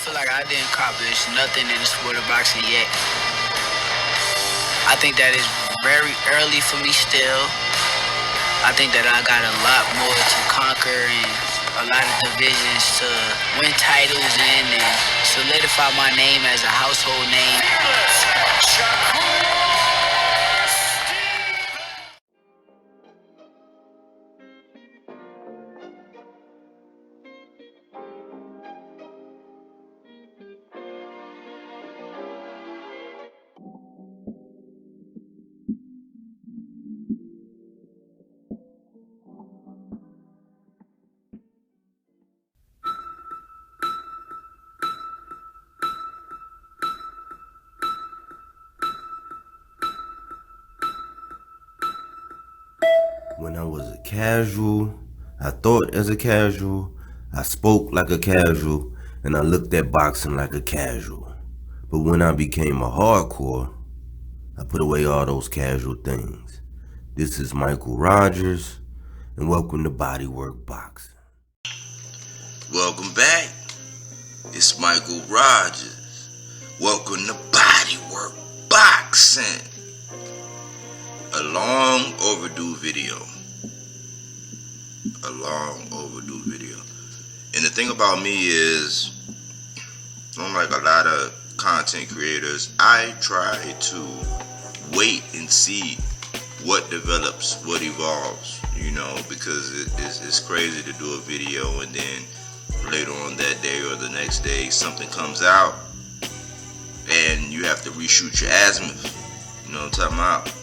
feel like I didn't accomplish nothing in the sport of boxing yet. I think that is very early for me still. I think that I got a lot more to conquer and a lot of divisions to win titles in and solidify my name as a household name. Shakur! When I was a casual, I thought as a casual, I spoke like a casual, and I looked at boxing like a casual. But when I became a hardcore, I put away all those casual things. This is Michael Rogers, and welcome to Bodywork Boxing. Welcome back. It's Michael Rogers. Welcome to Bodywork Boxing. A long overdue video. And the thing about me is, unlike a lot of content creators, I try to wait and see what develops, what evolves, because it's crazy to do a video and then later on that day or the next day something comes out and you have to reshoot your azimuth. You know what I'm talking about?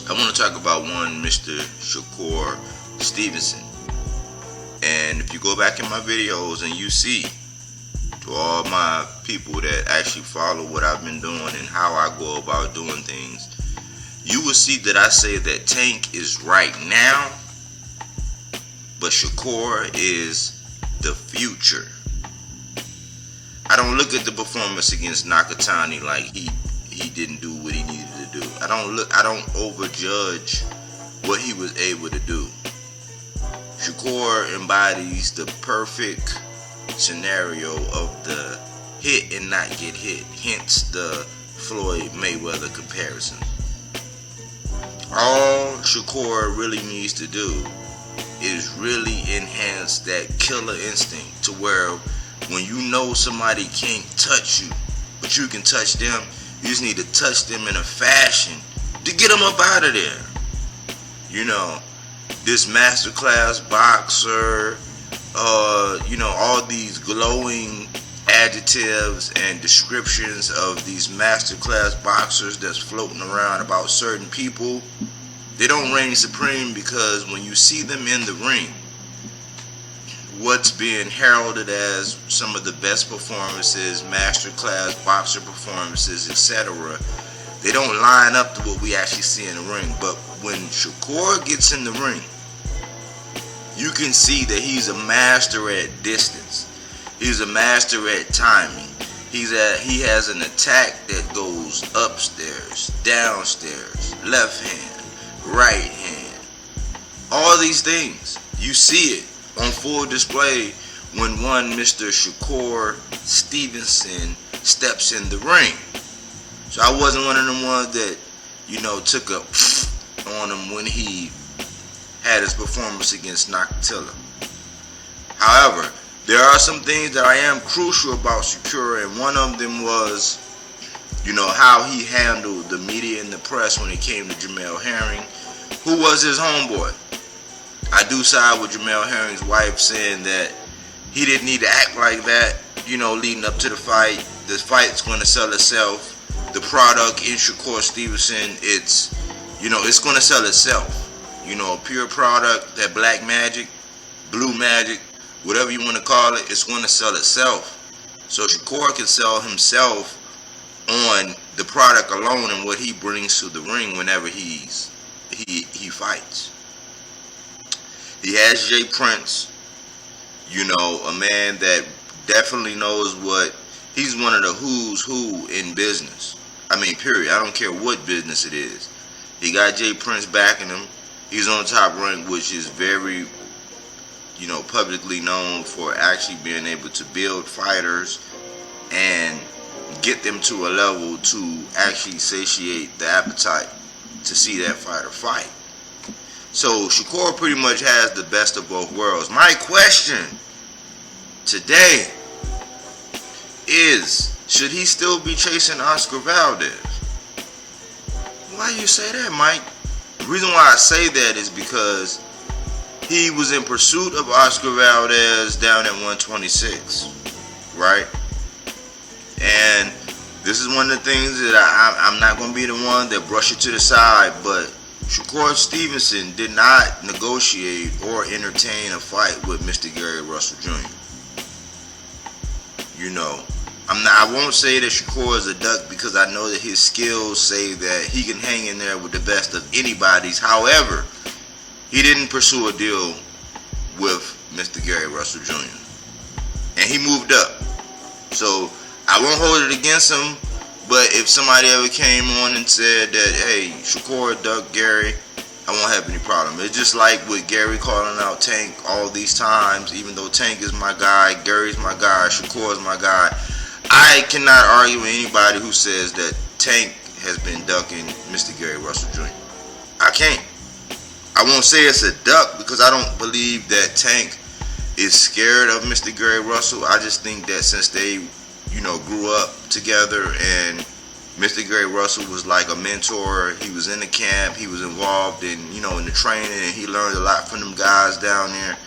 I want to talk about one Mr. Shakur Stevenson. And if you go back in my videos and you see, to all my people that actually follow what I've been doing and how I go about doing things, you will see that I say that Tank is right now, but Shakur is the future. I don't look at the performance against Nakatani like he didn't do what he needed to do. I don't overjudge what he was able to do. Shakur embodies the perfect scenario of the hit and not get hit, hence the Floyd Mayweather comparison. All Shakur really needs to do is really enhance that killer instinct to where when you know somebody can't touch you, but you can touch them, you just need to touch them in a fashion to get them up out of there. This masterclass boxer, all these glowing adjectives and descriptions of these masterclass boxers that's floating around about certain people, they don't reign supreme, because when you see them in the ring, what's being heralded as some of the best performances, masterclass boxer performances, etc., they don't line up to what we actually see in the ring. But when Shakur gets in the ring, you can see that he's a master at distance. He's a master at timing. He has an attack that goes upstairs, downstairs, left hand, right hand. All these things, you see it on full display when one Mr. Shakur Stevenson steps in the ring. So I wasn't one of them ones that, took a on him when he had his performance against Nakatila. However, there are some things that I am crucial about Shakur, and one of them was, how he handled the media and the press when it came to Jamel Herring, who was his homeboy. I do side with Jamel Herring's wife, saying that he didn't need to act like that, leading up to the fight. The fight's going to sell itself. The product in Shakur Stevenson, it's going to sell itself. A pure product, that black magic, blue magic, whatever you want to call it, it's going to sell itself. So Shakur can sell himself on the product alone and what he brings to the ring whenever he fights. He has Jay Prince, a man that definitely knows he's one of the who's who in business. Period. I don't care what business it is. He got Jay Prince backing him. He's on Top Rank, which is very publicly known for actually being able to build fighters and get them to a level to actually satiate the appetite to see that fighter fight. So Shakur pretty much has the best of both worlds. My question today is, should he still be chasing Oscar Valdez? Why you say that, Mike? The reason why I say that is because he was in pursuit of Oscar Valdez down at 126, right? And this is one of the things that I'm not going to be the one that brush it to the side, but Shakur Stevenson did not negotiate or entertain a fight with Mr. Gary Russell Jr. I won't say that Shakur is a duck because I know that his skills say that he can hang in there with the best of anybody's. However, he didn't pursue a deal with Mr. Gary Russell Jr. And he moved up. So I won't hold it against him, but if somebody ever came on and said that, hey, Shakur duck Gary, I won't have any problem. It's just like with Gary calling out Tank all these times, even though Tank is my guy, Gary's my guy, Shakur is my guy. I cannot argue with anybody who says that Tank has been ducking Mr. Gary Russell Jr. I can't. I won't say it's a duck because I don't believe that Tank is scared of Mr. Gary Russell. I just think that since they, grew up together and Mr. Gary Russell was like a mentor, he was in the camp, he was involved in, in the training, and he learned a lot from them guys down there.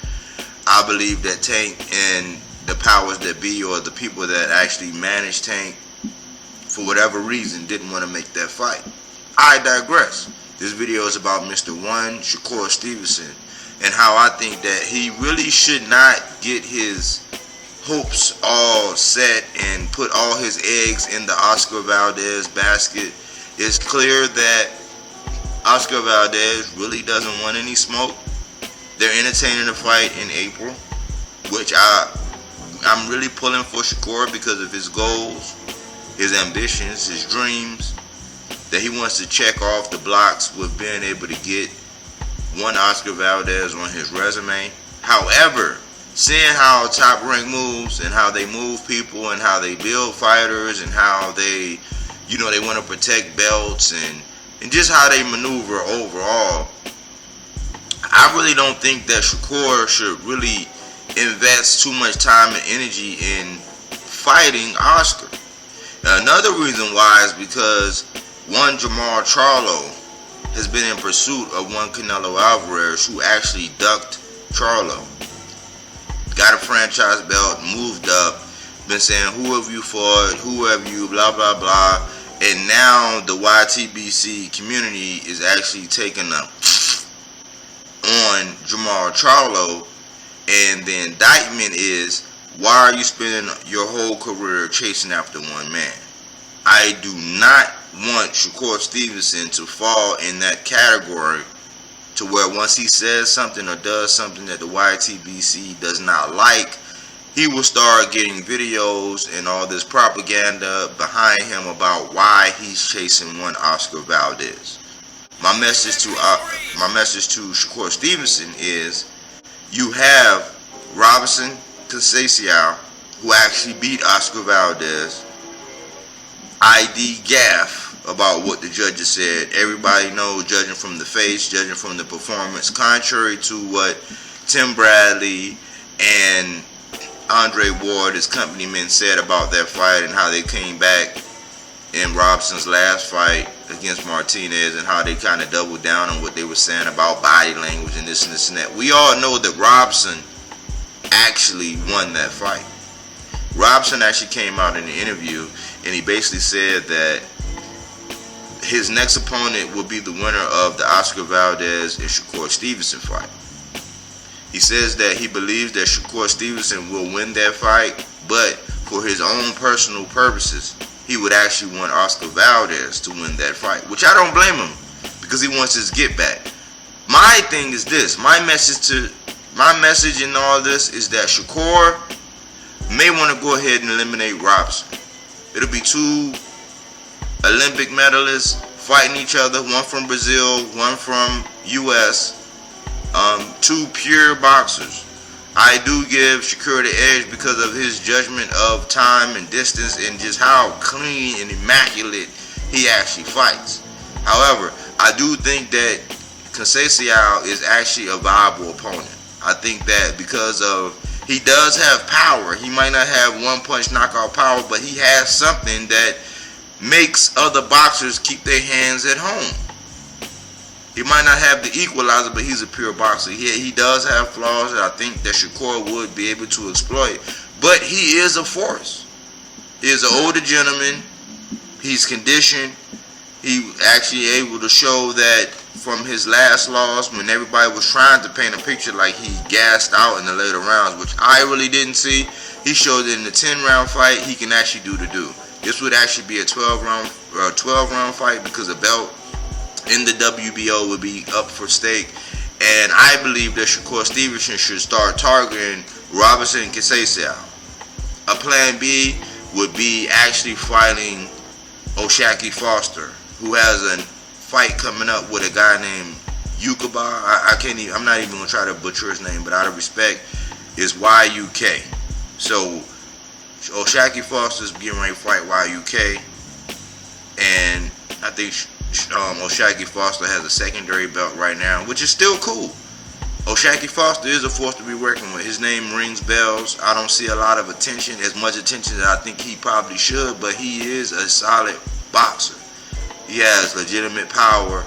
I believe that Tank and the powers that be, or the people that actually manage Tank, for whatever reason, didn't want to make that fight. I digress. This video is about Mr. One, Shakur Stevenson, and how I think that he really should not get his hopes all set and put all his eggs in the Oscar Valdez basket. It's clear that Oscar Valdez really doesn't want any smoke. They're entertaining a fight in April, which I'm really pulling for Shakur because of his goals, his ambitions, his dreams, that he wants to check off the blocks with being able to get one Oscar Valdez on his resume. However, seeing how Top Rank moves and how they move people and how they build fighters and how they, they want to protect belts and just how they maneuver overall, I really don't think that Shakur should really invest too much time and energy in fighting Oscar. Another reason why is because one Jamal Charlo has been in pursuit of one Canelo Alvarez who actually ducked Charlo. Got a franchise belt, moved up, been saying who have you fought, who have you, blah blah blah, and now the YTBC community is actually taking up on Jamal Charlo. And the indictment is, why are you spending your whole career chasing after one man? I do not want Shakur Stevenson to fall in that category to where once he says something or does something that the YTBC does not like, he will start getting videos and all this propaganda behind him about why he's chasing one Oscar Valdez. My message to Shakur Stevenson is, you have ROBSON CONCEICAO, who actually beat Oscar Valdez. ID Gaff about what the judges said. Everybody knows, judging from the face, judging from the performance, contrary to what Tim Bradley and Andre Ward, his company men, said about that fight and how they came back in ROBSON's last fight against Martinez and how they kind of doubled down on what they were saying about body language and this and this and that. We all know that ROBSON actually won that fight. ROBSON actually came out in the interview and he basically said that his next opponent will be the winner of the Oscar Valdez and Shakur Stevenson fight. He says that he believes that Shakur Stevenson will win that fight, but for his own personal purposes, he would actually want Oscar Valdez to win that fight, which I don't blame him because he wants his get back. My thing is this, my message in all this is that Shakur may want to go ahead and eliminate ROBSON. It'll be two Olympic medalists fighting each other, one from Brazil, one from US, two pure boxers. I do give Shakur the edge because of his judgment of time and distance and just how clean and immaculate he actually fights. However, I do think that CONCEICAO is actually a viable opponent. I think that because of he does have power. He might not have one-punch knockout power, but he has something that makes other boxers keep their hands at home. He might not have the equalizer, but he's a pure boxer. He does have flaws that I think that Shakur would be able to exploit. But he is a force. He is an older gentleman. He's conditioned. He actually able to show that from his last loss, when everybody was trying to paint a picture like he gassed out in the later rounds, which I really didn't see. He showed that in the 10-round fight, he can actually do the do. This would actually be a 12-round fight because the belt in the WBO would be up for stake. And I believe that Shakur Stevenson should start targeting ROBSON and CONCEICAO. A plan B would be actually fighting Shakur Foster, who has a fight coming up with a guy named OGAWA. I'm not even gonna try to butcher his name, but out of respect, is YUK. So Shakur Foster's getting ready to fight YUK, and I think Shakur Foster has a secondary belt right now, which is still cool. Shakur Foster is a force to be reckoned with. His name rings bells. I don't see a lot of attention, as much attention as I think he probably should, but he is a solid boxer. He has legitimate power.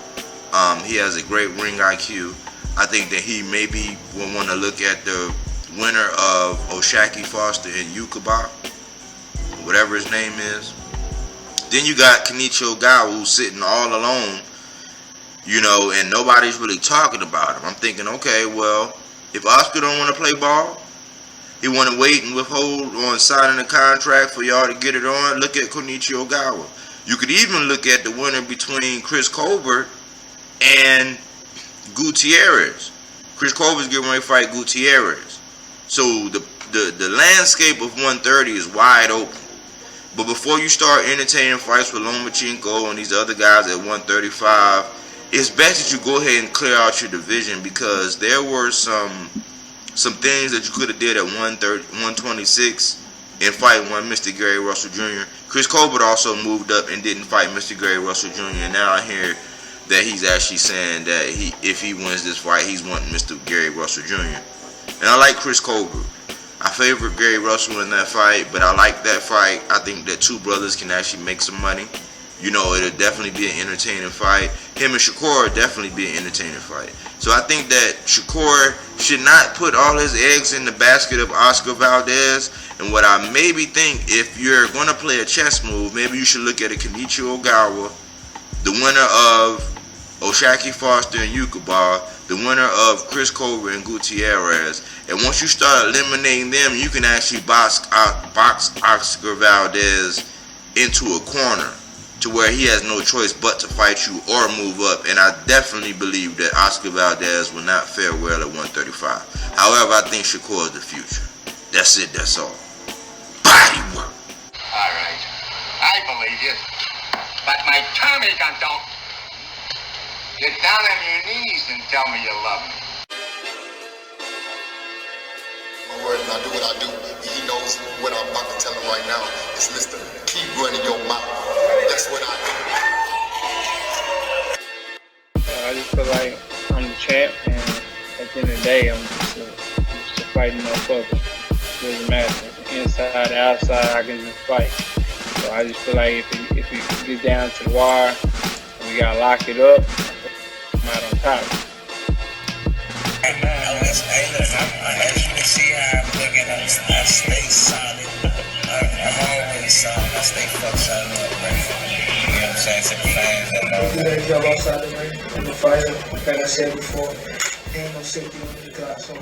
He has a great ring IQ. I think that he maybe will want to look at the winner of Shakur Foster and OGAWA, whatever his name is. Then you got KENICHI who's sitting all alone, you know, and nobody's really talking about him. I'm thinking, okay, well, if Oscar don't want to play ball, he want to wait and withhold on signing a contract for y'all to get it on, look at KENICHI. You could even look at the winner between COLBERT and Gutierrez. COLBERT's getting ready to fight Gutierrez. So the landscape of 130 is wide open. But before you start entertaining fights with Lomachenko and these other guys at 135, it's best that you go ahead and clear out your division, because there were some things that you could have did at 126 and fight one Mr. Gary Russell Jr. COLBERT also moved up and didn't fight Mr. Gary Russell Jr. And now I hear that he's actually saying that if he wins this fight, he's wanting Mr. Gary Russell Jr. And I like COLBERT. I favor Gary Russell in that fight, but I like that fight. I think that two brothers can actually make some money. You know, it'll definitely be an entertaining fight. Him and Shakur will definitely be an entertaining fight. So I think that Shakur should not put all his eggs in the basket of Oscar Valdez. And what I maybe think, if you're going to play a chess move, maybe you should look at a KENICHI OGAWA, the winner of Shakur Foster and OGAWA, the winner of COLBERT and Gutierrez. And once you start eliminating them, you can actually box Oscar Valdez into a corner to where he has no choice but to fight you or move up. And I definitely believe that Oscar Valdez will not fare well at 135. However, I think Shakur is the future. That's it, that's all. Body work. All right. I believe you. But my tummy don't. Get down on your knees and tell me you love me. My word, and I do what I do. And he knows what I'm about to tell him right now. It's Mr. Keep running your mouth. That's what I do. I just feel like I'm the champ, and at the end of the day, I'm just a fighting motherfucker. It doesn't matter. Inside, outside, I can just fight. So I just feel like if it gets down to the wire, and we gotta lock it up, I'm out on top. Hey, look, as you can see how I'm looking, I stay solid. I'm always solid. I stay fuck solid up, man. You know what I'm saying? To the fans and all that. You jump outside the ring in the fighter, like I said before, ain't no safety on the clock, so